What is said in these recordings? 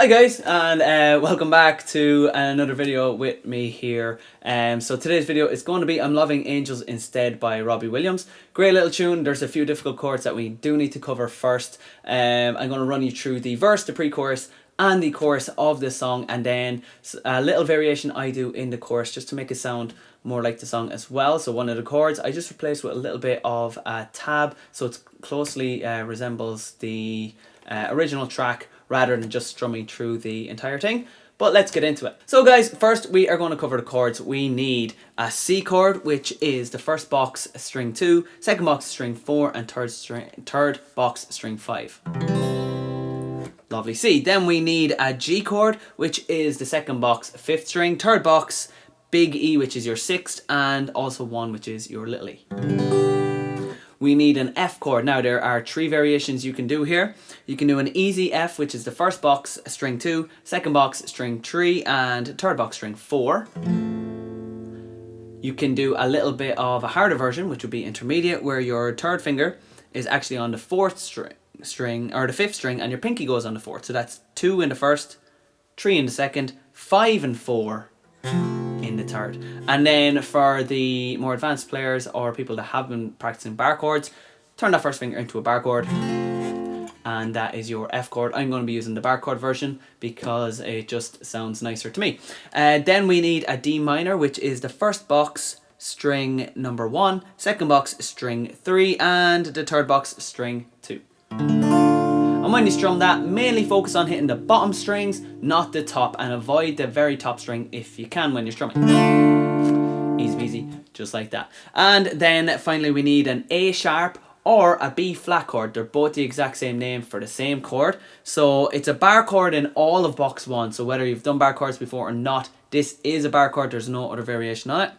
Hi guys, and welcome back to another video with me here. So today's video is going to be I'm Loving Angels Instead by Robbie Williams. Great little tune. There's a few difficult chords that we do need to cover first. I'm going to run you through the verse, the pre-chorus and the chorus of this song, and then a little variation I do in the chorus just to make it sound more like the song as well. So one of the chords I just replaced with a little bit of a tab, so it closely resembles the original track rather than just strumming through the entire thing. But let's get into it. So guys, first we are going to cover the chords. We need a C chord, which is the first box string 2, second box string 4, and third box string 5. Lovely C. Then we need a G chord, which is the second box 5th string, third box big E, which is your 6th, and also 1, which is your little e. We need an F chord. Now there are 3 variations you can do here. You can do an easy F, which is the first box string 2, second box string 3, and third box string 4. You can do a little bit of a harder version, which would be intermediate, where your third finger is actually on the 4th string or the 5th string, and your pinky goes on the 4th. So that's 2 in the first, 3 in the second, 5 and 4 in the third. And then for the more advanced players or people that have been practicing bar chords, turn that first finger into a bar chord, and that is your F chord. I'm going to be using the bar chord version because it just sounds nicer to me. Then we need a D minor, which is the first box string number 1, second box string 3, and the third box string 2. And when you strum that, mainly focus on hitting the bottom strings, not the top, and avoid the very top string if you can when you're strumming. Easy peasy, just like that. And then finally we need an A sharp or a B flat chord. They're both the exact same name for the same chord. So it's a bar chord in all of box 1. So whether you've done bar chords before or not, this is a bar chord. There's no other variation on it.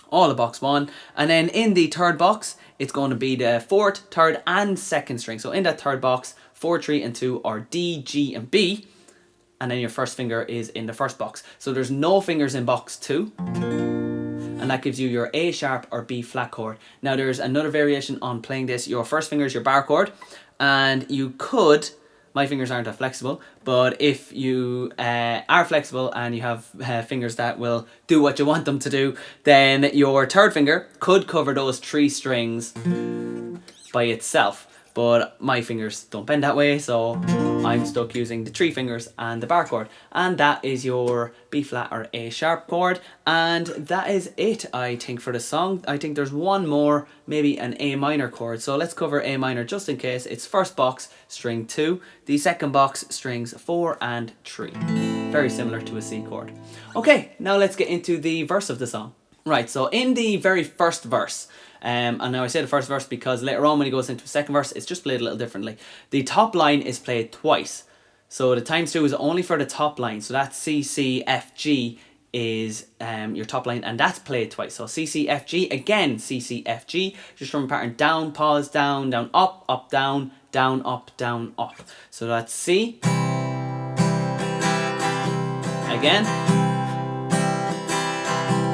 All of box 1. And then in the third box, it's going to be the 4th, 3rd and 2nd string. So in that third box, 4, 3 and 2 are D, G and B, and then your first finger is in the first box. So there's no fingers in box 2, and that gives you your A sharp or B flat chord. Now there's another variation on playing this. Your first finger is your bar chord, and you could, my fingers aren't that flexible, but if you are flexible and you have fingers that will do what you want them to do, then your third finger could cover those 3 strings by itself. But my fingers don't bend that way, so I'm stuck using the 3 fingers and the bar chord. And that is your B flat or A sharp chord. And that is it, I think, for the song. I think there's one more, maybe an A minor chord. So let's cover A minor just in case. It's first box string 2, the second box strings 4 and 3. Very similar to a C chord. Okay, now let's get into the verse of the song. Right, so in the very first verse, and now I say the first verse because later on when he goes into the second verse, it's just played a little differently. The top line is played twice. So the times 2 is only for the top line. So that C, C, F, G is your top line, and that's played twice. So C, C, F, G, again C, C, F, G. Just from a pattern down, pause, down, down, up, down, down, up, down, up. So that's C. Again.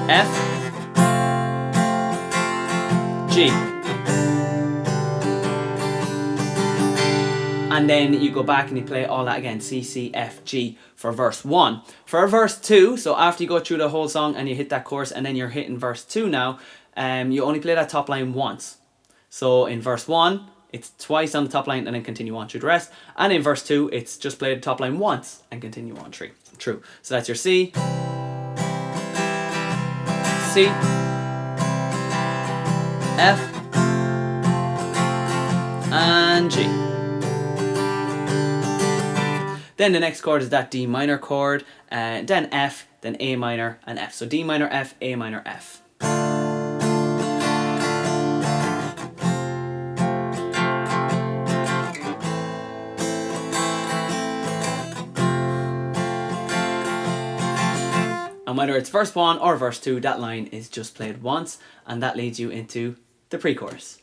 F. G. And then you go back and you play all that again, C, C, F, G for verse 1. For verse 2, so after you go through the whole song and you hit that chorus and then you're hitting verse 2 now, you only play that top line once. So in verse 1, it's twice on the top line and then continue on through the rest. And in verse 2, it's just played the top line once and continue on through. So that's your C, C, F, and G. Then the next chord is that D minor chord, then F, then A minor and F. So D minor, F, A minor, F. And whether it's verse 1 or verse 2, that line is just played once, and that leads you into the pre-chorus.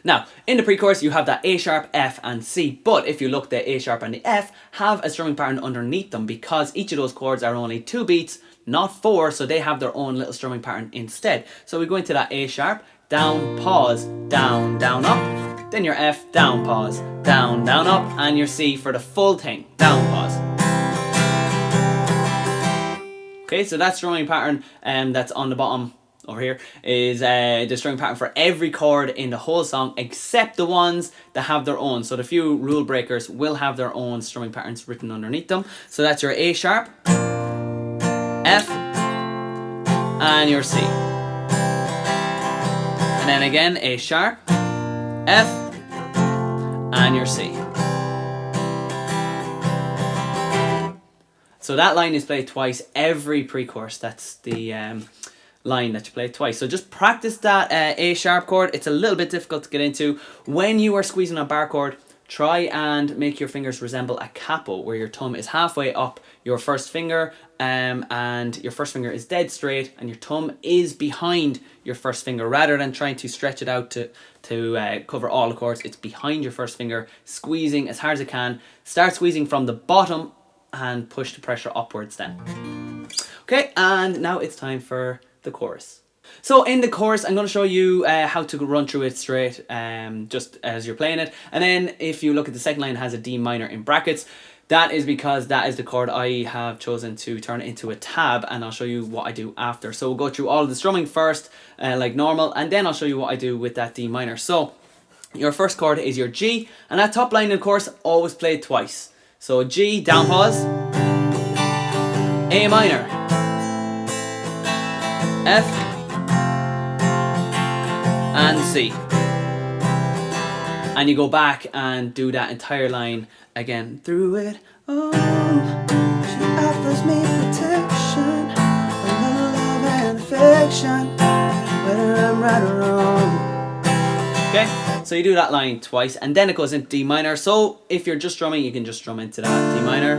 Now, in the pre-chorus, you have that A sharp, F and C, but if you look, the A sharp and the F have a strumming pattern underneath them because each of those chords are only 2 beats, not 4, so they have their own little strumming pattern instead. So we go into that A sharp, down, pause, down, down, up, then your F, down, pause, down, down, up, and your C for the full thing, down, pause. Okay, so that strumming pattern that's on the bottom over here is the strumming pattern for every chord in the whole song except the ones that have their own. So the few rule breakers will have their own strumming patterns written underneath them. So that's your A sharp, F, and your C. And then again, A sharp, F, and your C. So that line is played twice every pre-chorus. That's the line that you play twice. So just practice that A sharp chord. It's a little bit difficult to get into. When you are squeezing a bar chord, try and make your fingers resemble a capo, where your thumb is halfway up your first finger and your first finger is dead straight and your thumb is behind your first finger. Rather than trying to stretch it out to cover all the chords, it's behind your first finger, squeezing as hard as it can. Start squeezing from the bottom and push the pressure upwards then. Okay, and now it's time for the chorus. So in the chorus, I'm going to show you how to run through it straight, just as you're playing it. And then if you look at the second line, it has a D minor in brackets. That is because that is the chord I have chosen to turn it into a tab, and I'll show you what I do after. So we'll go through all of the strumming first, like normal, and then I'll show you what I do with that D minor. So your first chord is your G, and that top line, of course, always played twice. So G, down pause, A minor, F, and C. And you go back and do that entire line again. Through it all, she offers me protection, a little love and affection, whether I'm right or wrong. Okay, so you do that line twice, and then it goes into D minor. So if you're just strumming, you can just strum into that D minor.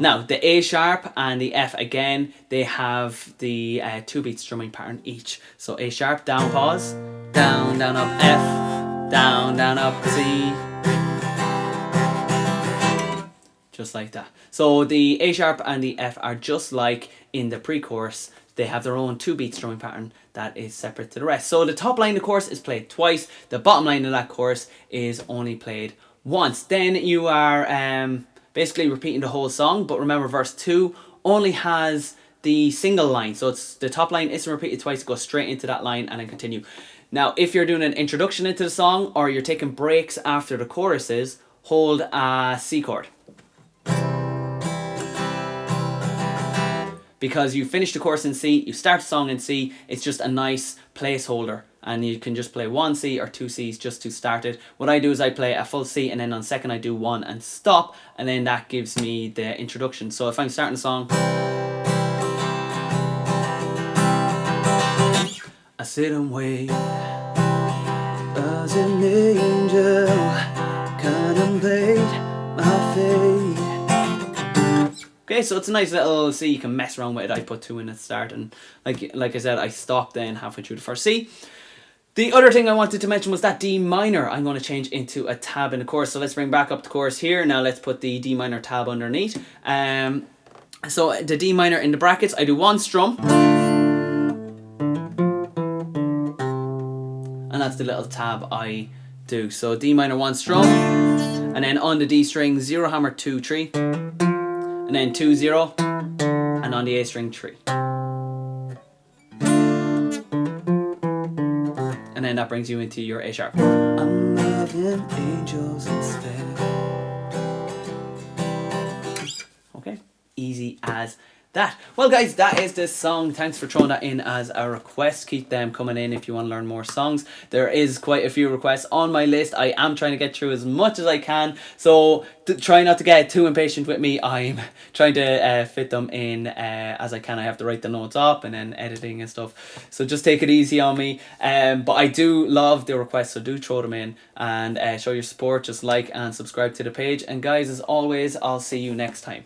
Now, the A sharp and the F, again, they have the 2-beat strumming pattern each. So A sharp, down pause, down, down, up, F, down, down, up, C. Just like that. So the A sharp and the F are just like in the pre-chorus. They have their own 2-beat strumming pattern that is separate to the rest. So the top line of the chorus is played twice. The bottom line of that chorus is only played once. Then you are basically repeating the whole song, but remember verse 2 only has the single line, so it's the top line isn't repeated twice. It goes straight into that line and then continue. Now if you're doing an introduction into the song or you're taking breaks after the choruses, hold a C chord, because you finish the chorus in C, you start the song in C. It's just a nice placeholder, and you can just play 1 C or 2 C's just to start it. What I do is I play a full C, and then on second I do 1 and stop, and then that gives me the introduction. So if I'm starting the song, I sit and wait as an angel contemplate my fate. Okay, so it's a nice little C. You can mess around with it. I put 2 in at the start, and like I said, I stopped then halfway through the first C. The other thing I wanted to mention was that D minor I'm going to change into a tab in the chorus. So let's bring back up the chorus here. Now let's put the D minor tab underneath. So the D minor in the brackets, I do 1 strum, and that's the little tab I do. So D minor 1 strum, and then on the D string 0 hammer 2 3, and then 2 0, and on the A string 3. And then that brings you into your A sharp. I'm loving angels instead. Okay, easy as that. Well guys, that is this song. Thanks for throwing that in as a request. Keep them coming in if you want to learn more songs. There is quite a few requests on my list. I am trying to get through as much as I can, so try not to get too impatient with me. I'm trying to fit them in as I can. I have to write the notes up and then editing and stuff, so just take it easy on me. But I do love the requests, so do throw them in and show your support. Just like and subscribe to the page, and guys, as always, I'll see you next time.